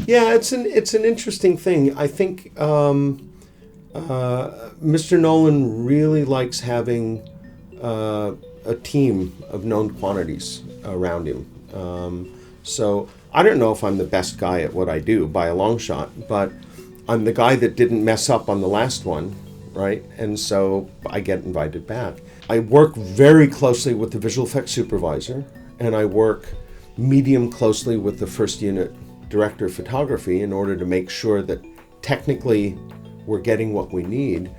Yeah, it's an interesting thing. I think Mr. Nolan really likes having a team of known quantities around him. So I don't know if I'm the best guy at what I do by a long shot, but I'm the guy that didn't mess up on the last one, right? And so I get invited back. I work very closely with the visual effects supervisor, and I work medium closely with the first unit director of photography in order to make sure that technically we're getting what we need.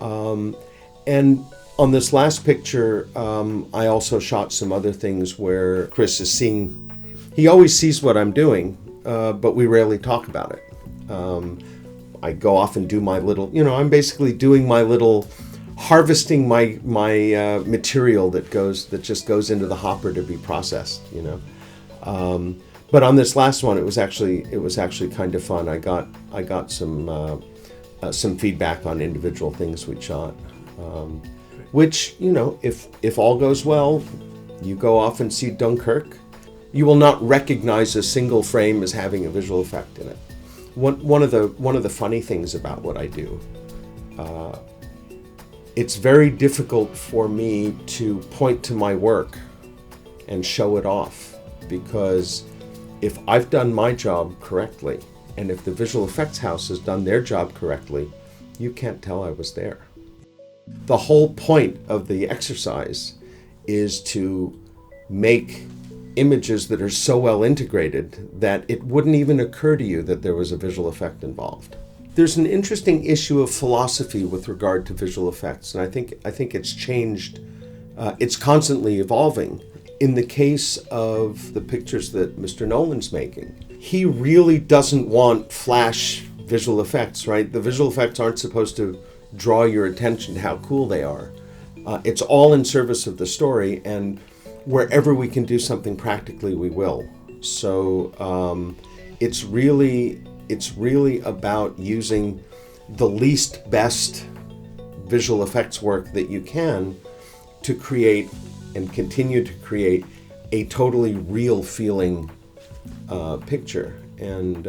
And on this last picture, I also shot some other things where Chris is seeing, he always sees what I'm doing, but we rarely talk about it. I go off and do my little, I'm basically doing my little, harvesting my material that just goes into the hopper to be processed, But on this last one, it was actually kind of fun. I got some feedback on individual things we shot, which if all goes well, you go off and see Dunkirk, you will not recognize a single frame as having a visual effect in it. One of the funny things about what I do, it's very difficult for me to point to my work and show it off, because if I've done my job correctly, and if the visual effects house has done their job correctly, you can't tell I was there. The whole point of the exercise is to make images that are so well integrated that it wouldn't even occur to you that there was a visual effect involved. There's an interesting issue of philosophy with regard to visual effects, and I think it's changed. It's constantly evolving. In the case of the pictures that Mr. Nolan's making, he really doesn't want flash visual effects, right? The visual effects aren't supposed to draw your attention to how cool they are. It's all in service of the story, and wherever we can do something practically, we will. So it's really about using the least best visual effects work that you can to create and continue to create a totally real feeling picture, and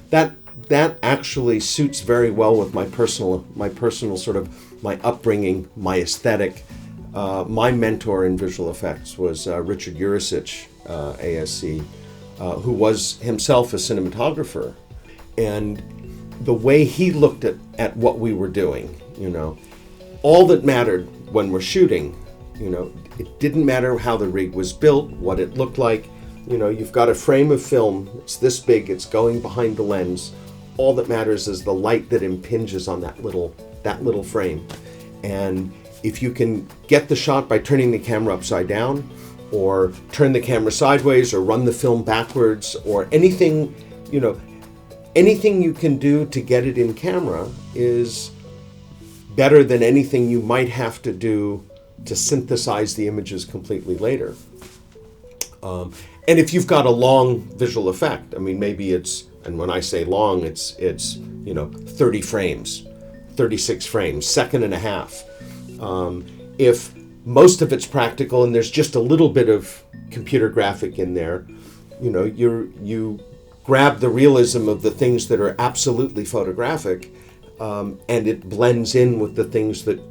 that actually suits very well with my personal sort of my upbringing, my aesthetic. My mentor in visual effects was Richard Urisic, ASC, who was himself a cinematographer, and the way he looked at what we were doing, all that mattered when we're shooting, it didn't matter how the rig was built, what it looked like. You've got a frame of film, it's this big, it's going behind the lens. All that matters is the light that impinges on that little frame. And if you can get the shot by turning the camera upside down, or turn the camera sideways, or run the film backwards, or anything you can do to get it in camera is better than anything you might have to do to synthesize the images completely later. And if you've got a long visual effect, maybe and when I say long, it's 30 frames, 36 frames, second and a half. If most of it's practical and there's just a little bit of computer graphic in there, you grab the realism of the things that are absolutely photographic, and it blends in with the things that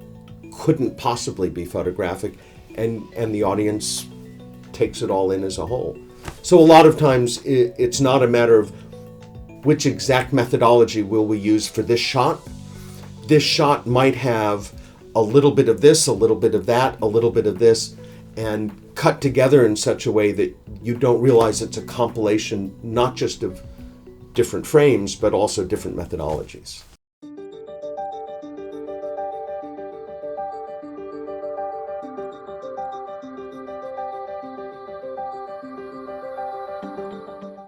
couldn't possibly be photographic, and the audience takes it all in as a whole. So a lot of times it's not a matter of which exact methodology will we use for this shot. This shot might have a little bit of this, a little bit of that, a little bit of this, and cut together in such a way that you don't realize it's a compilation not just of different frames, but also different methodologies.